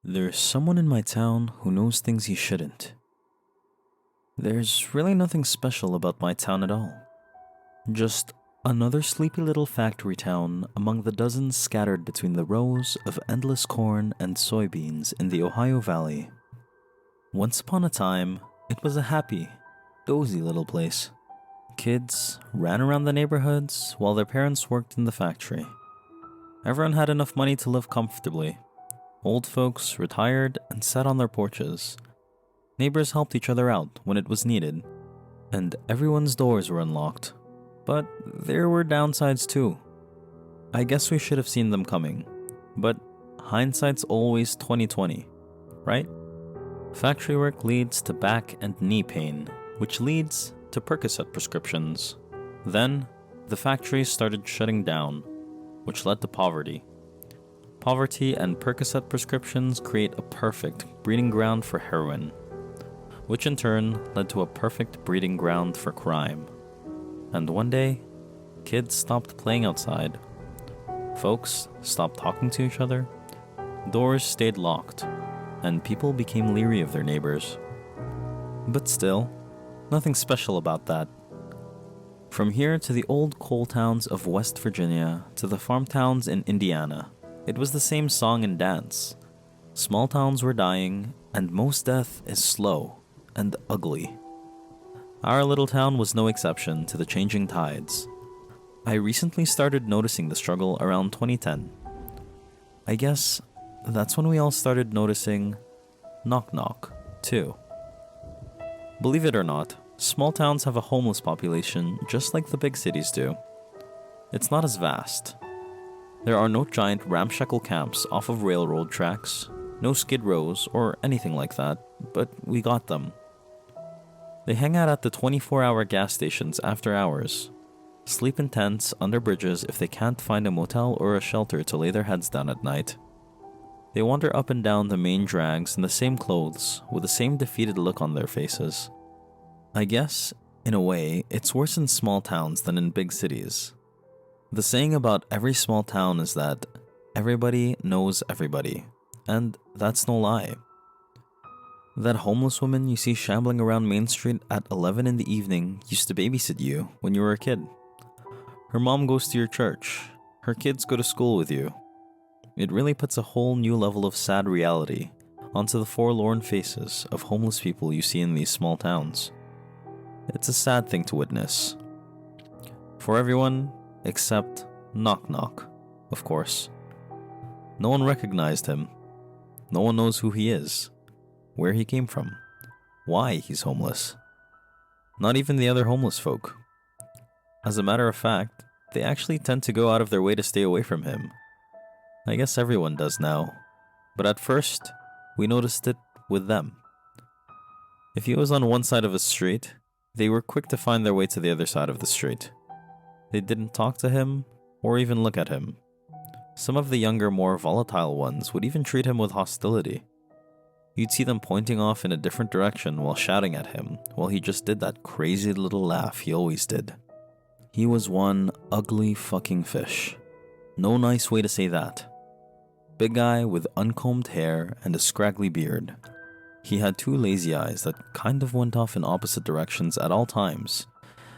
There's someone in my town who knows things he shouldn't. There's really nothing special about my town at all. Just another sleepy little factory town among the dozens scattered between the rows of endless corn and soybeans in the Ohio Valley. Once upon a time, it was a happy, dozy little place. Kids ran around the neighborhoods while their parents worked in the factory. Everyone had enough money to live comfortably. Old folks retired and sat on their porches. Neighbors helped each other out when it was needed, and everyone's doors were unlocked. But there were downsides too. I guess we should have seen them coming, but hindsight's always 20/20, right? Factory work leads to back and knee pain, which leads to Percocet prescriptions. Then, the factories started shutting down, which led to poverty. Poverty and Percocet prescriptions create a perfect breeding ground for heroin, which in turn led to a perfect breeding ground for crime. And one day, kids stopped playing outside. Folks stopped talking to each other. Doors stayed locked, and people became leery of their neighbors. But still, nothing special about that. From here to the old coal towns of West Virginia to the farm towns in Indiana, it was the same song and dance. Small towns were dying, and most death is slow and ugly. Our little town was no exception to the changing tides. I recently started noticing the struggle around 2010. I guess that's when we all started noticing knock knock, too. Believe it or not, small towns have a homeless population just like the big cities do. It's not as vast. There are no giant ramshackle camps off of railroad tracks, no skid rows or anything like that, but we got them. They hang out at the 24-hour gas stations after hours, sleep in tents under bridges if they can't find a motel or a shelter to lay their heads down at night. They wander up and down the main drags in the same clothes with the same defeated look on their faces. I guess, in a way, it's worse in small towns than in big cities. The saying about every small town is that everybody knows everybody, and that's no lie. That homeless woman you see shambling around Main Street at 11 in the evening used to babysit you when you were a kid. Her mom goes to your church. Her kids go to school with you. It really puts a whole new level of sad reality onto the forlorn faces of homeless people you see in these small towns. It's a sad thing to witness. For everyone except Knock Knock, of course. No one recognized him. No one knows who he is, where he came from, why he's homeless. Not even the other homeless folk. As a matter of fact, they actually tend to go out of their way to stay away from him. I guess everyone does now, but at first, we noticed it with them. If he was on one side of a street, they were quick to find their way to the other side of the street. They didn't talk to him or even look at him. Some of the younger, more volatile ones would even treat him with hostility. You'd see them pointing off in a different direction while shouting at him, while he just did that crazy little laugh he always did. He was one ugly fucking fish. No nice way to say that. Big guy with uncombed hair and a scraggly beard. He had two lazy eyes that kind of went off in opposite directions at all times,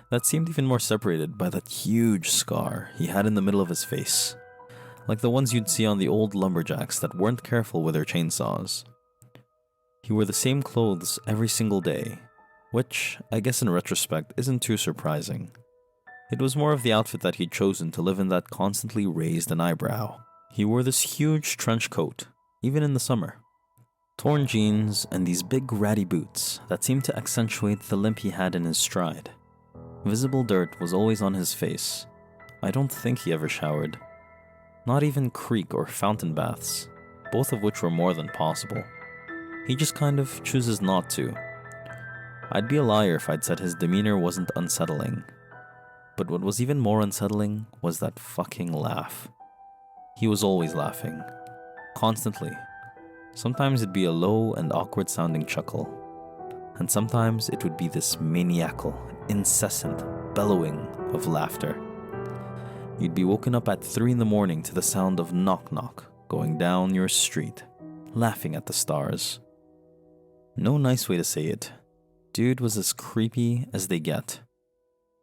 that seemed even more separated by that huge scar he had in the middle of his face, like the ones you'd see on the old lumberjacks that weren't careful with their chainsaws. He wore the same clothes every single day, which, I guess in retrospect, isn't too surprising. It was more of the outfit that he'd chosen to live in that constantly raised an eyebrow. He wore this huge trench coat, even in the summer. Torn jeans and these big ratty boots that seemed to accentuate the limp he had in his stride. Visible dirt was always on his face. I don't think he ever showered. Not even creek or fountain baths, both of which were more than possible. He just kind of chooses not to. I'd be a liar if I'd said his demeanor wasn't unsettling. But what was even more unsettling was that fucking laugh. He was always laughing. Constantly. Sometimes it'd be a low and awkward sounding chuckle. And sometimes it would be this maniacal, incessant bellowing of laughter. You'd be woken up at 3 in the morning to the sound of knock knock going down your street. laughing at the stars. No nice way to say it. Dude was as creepy as they get.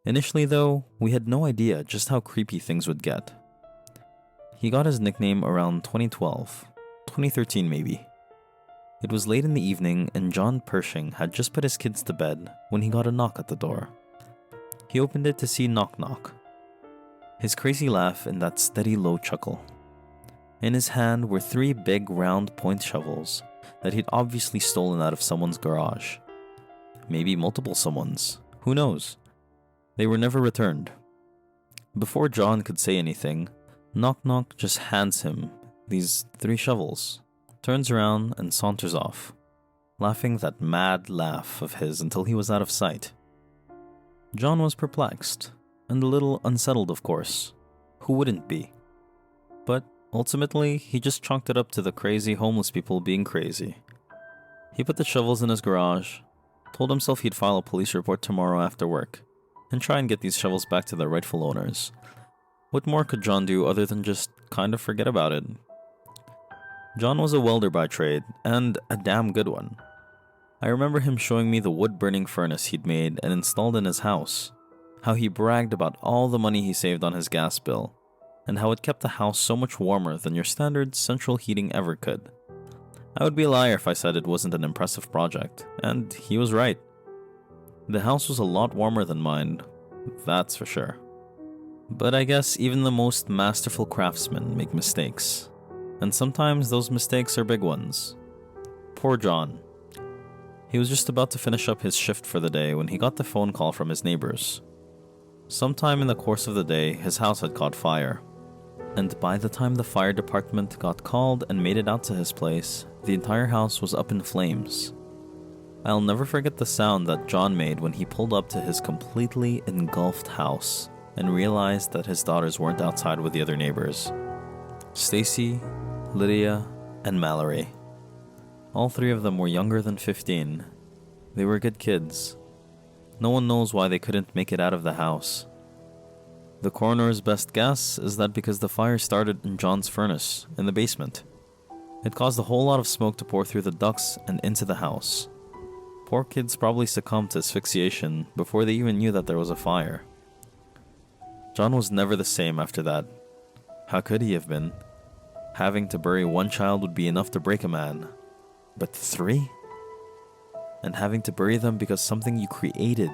Initially though, we had no idea just how creepy things would get. He got his nickname around 2012, 2013 maybe. It was late in the evening and John Pershing had just put his kids to bed when he got a knock at the door. He opened it to see Knock Knock. His crazy laugh and that steady low chuckle. In his hand were 3 big round point shovels that he'd obviously stolen out of someone's garage. Maybe multiple someone's, who knows? They were never returned. Before John could say anything, Knock Knock just hands him these 3 shovels, turns around and saunters off, laughing that mad laugh of his until he was out of sight. John was perplexed, and a little unsettled of course. Who wouldn't be? But ultimately, he just chalked it up to the crazy homeless people being crazy. He put the shovels in his garage, told himself he'd file a police report tomorrow after work, and try and get these shovels back to their rightful owners. What more could John do other than just kind of forget about it? John was a welder by trade, and a damn good one. I remember him showing me the wood-burning furnace he'd made and installed in his house, how he bragged about all the money he saved on his gas bill, and how it kept the house so much warmer than your standard central heating ever could. I would be a liar if I said it wasn't an impressive project, and he was right. The house was a lot warmer than mine, that's for sure. But I guess even the most masterful craftsmen make mistakes, and sometimes those mistakes are big ones. Poor John. He was just about to finish up his shift for the day when he got the phone call from his neighbors. Sometime in the course of the day, his house had caught fire, and by the time the fire department got called and made it out to his place, the entire house was up in flames. I'll never forget the sound that John made when he pulled up to his completely engulfed house and realized that his daughters weren't outside with the other neighbors. Stacy, Lydia, and Mallory. All 3 of them were younger than 15. They were good kids. No one knows why they couldn't make it out of the house. The coroner's best guess is that because the fire started in John's furnace in the basement. It caused a whole lot of smoke to pour through the ducts and into the house. Poor kids probably succumbed to asphyxiation before they even knew that there was a fire. John was never the same after that. How could he have been? Having to bury 1 child would be enough to break a man. But 3? And having to bury them because something you created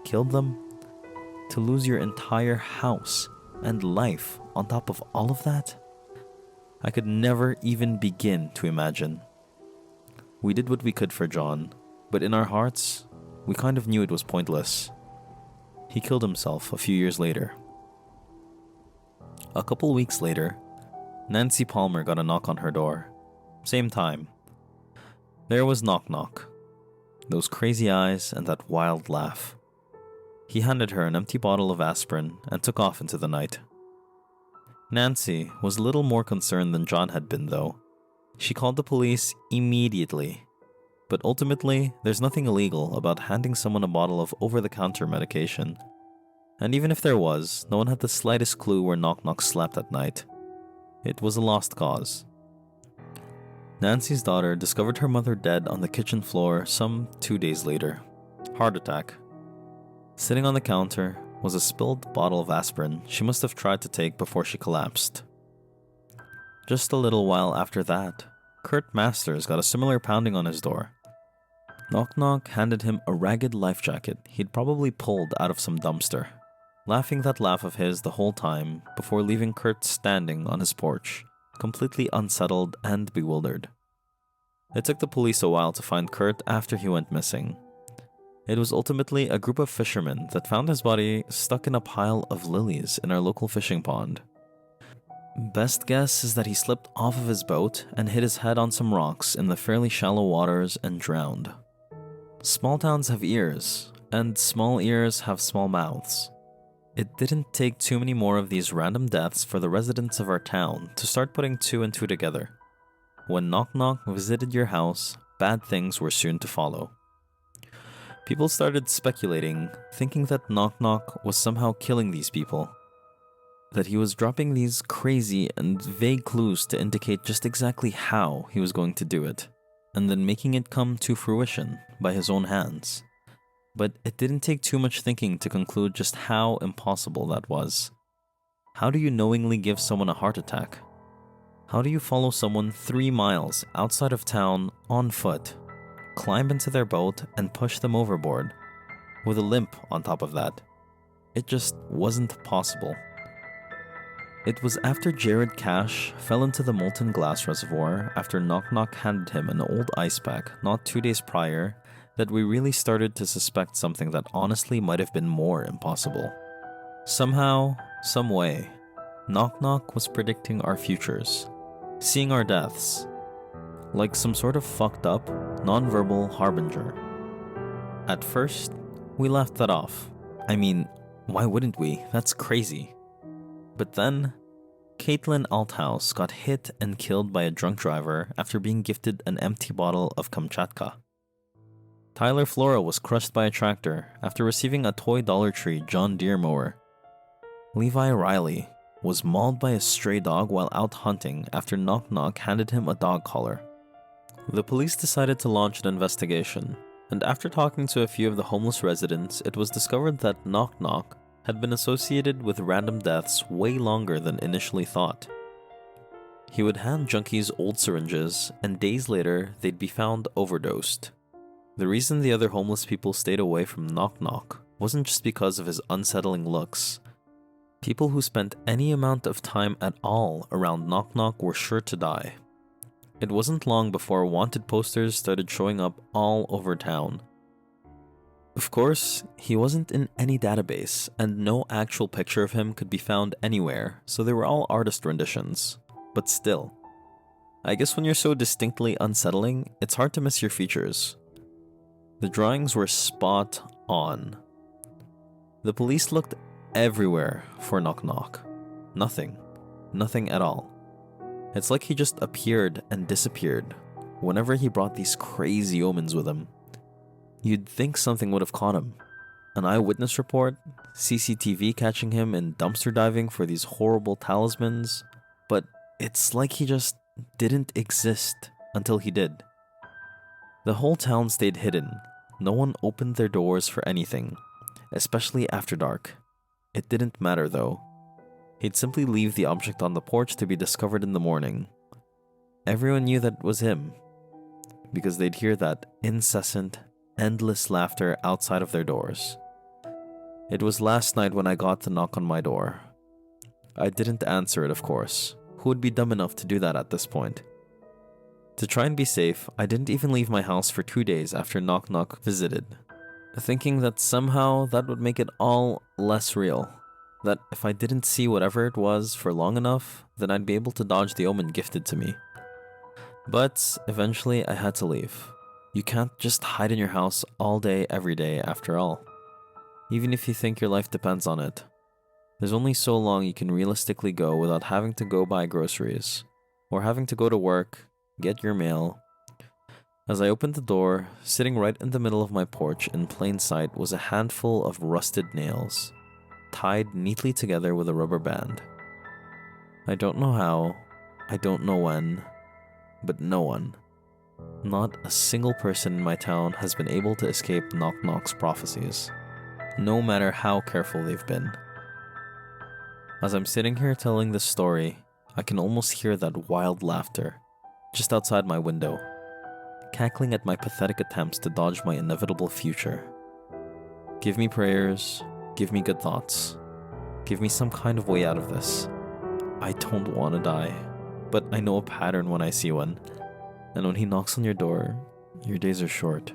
killed them? To lose your entire house and life on top of all of that? I could never even begin to imagine. We did what we could for John, but in our hearts, we kind of knew it was pointless. He killed himself a few years later. A couple weeks later, Nancy Palmer got a knock on her door. Same time. There was Knock Knock. Those crazy eyes and that wild laugh. He handed her an empty bottle of aspirin and took off into the night. Nancy was a little more concerned than John had been though. She called the police immediately. But ultimately, there's nothing illegal about handing someone a bottle of over-the-counter medication. And even if there was, no one had the slightest clue where Knock Knock slept at night. It was a lost cause. Nancy's daughter discovered her mother dead on the kitchen floor some 2 days later. Heart attack. Sitting on the counter was a spilled bottle of aspirin she must have tried to take before she collapsed. Just a little while after that, Kurt Masters got a similar pounding on his door. Knock Knock handed him a ragged life jacket he'd probably pulled out of some dumpster, laughing that laugh of his the whole time before leaving Kurt standing on his porch, completely unsettled and bewildered. It took the police a while to find Kurt after he went missing. It was ultimately a group of fishermen that found his body stuck in a pile of lilies in our local fishing pond. Best guess is that he slipped off of his boat and hit his head on some rocks in the fairly shallow waters and drowned. Small towns have ears, and small ears have small mouths. It didn't take too many more of these random deaths for the residents of our town to start putting 2 and 2 together. When Knock Knock visited your house, bad things were soon to follow. People started speculating, thinking that Knock Knock was somehow killing these people. that he was dropping these crazy and vague clues to indicate just exactly how he was going to do it, and then making it come to fruition by his own hands. But it didn't take too much thinking to conclude just how impossible that was. How do you knowingly give someone a heart attack? How do you follow someone 3 miles outside of town on foot, climb into their boat, and push them overboard, with a limp on top of that? It just wasn't possible. It was after Jared Cash fell into the molten glass reservoir after Knock Knock handed him an old ice pack not 2 days prior that we really started to suspect something that honestly might have been more impossible. Somehow, some way, Knock Knock was predicting our futures, seeing our deaths, like some sort of fucked up, non-verbal harbinger. At first, we laughed that off. I mean, why wouldn't we? That's crazy. But then, Caitlin Althouse got hit and killed by a drunk driver after being gifted an empty bottle of Kamchatka. Tyler Flora was crushed by a tractor after receiving a toy Dollar Tree John Deere mower. Levi Riley was mauled by a stray dog while out hunting after Knock Knock handed him a dog collar. The police decided to launch an investigation, and after talking to a few of the homeless residents, it was discovered that Knock Knock had been associated with random deaths way longer than initially thought. He would hand junkies old syringes, and days later, they'd be found overdosed. The reason the other homeless people stayed away from Knock Knock wasn't just because of his unsettling looks. People who spent any amount of time at all around Knock Knock were sure to die. It wasn't long before wanted posters started showing up all over town. Of course, he wasn't in any database, and no actual picture of him could be found anywhere, so they were all artist renditions. But still, I guess when you're so distinctly unsettling, it's hard to miss your features. The drawings were spot on. The police looked everywhere for Knock Knock. Nothing. Nothing at all. It's like he just appeared and disappeared whenever he brought these crazy omens with him. You'd think something would have caught him. An eyewitness report, CCTV catching him in dumpster diving for these horrible talismans, but it's like he just didn't exist until he did. The whole town stayed hidden. No one opened their doors for anything, especially after dark. It didn't matter though. He'd simply leave the object on the porch to be discovered in the morning. Everyone knew that was him, because they'd hear that incessant, endless laughter outside of their doors. It was last night when I got the knock on my door. I didn't answer it, of course. Who would be dumb enough to do that at this point? To try and be safe, I didn't even leave my house for 2 days after Knock Knock visited, thinking that somehow that would make it all less real. That if I didn't see whatever it was for long enough, then I'd be able to dodge the omen gifted to me. But eventually I had to leave. You can't just hide in your house all day, every day, after all. Even if you think your life depends on it. There's only so long you can realistically go without having to go buy groceries, or having to go to work, get your mail. As I opened the door, sitting right in the middle of my porch in plain sight was a handful of rusted nails, tied neatly together with a rubber band. I don't know how, I don't know when, but no one, not a single person in my town has been able to escape Knock Knock's prophecies, no matter how careful they've been. As I'm sitting here telling this story, I can almost hear that wild laughter just outside my window, cackling at my pathetic attempts to dodge my inevitable future. Give me prayers, give me good thoughts, give me some kind of way out of this. I don't want to die, but I know a pattern when I see one, and when he knocks on your door, your days are short.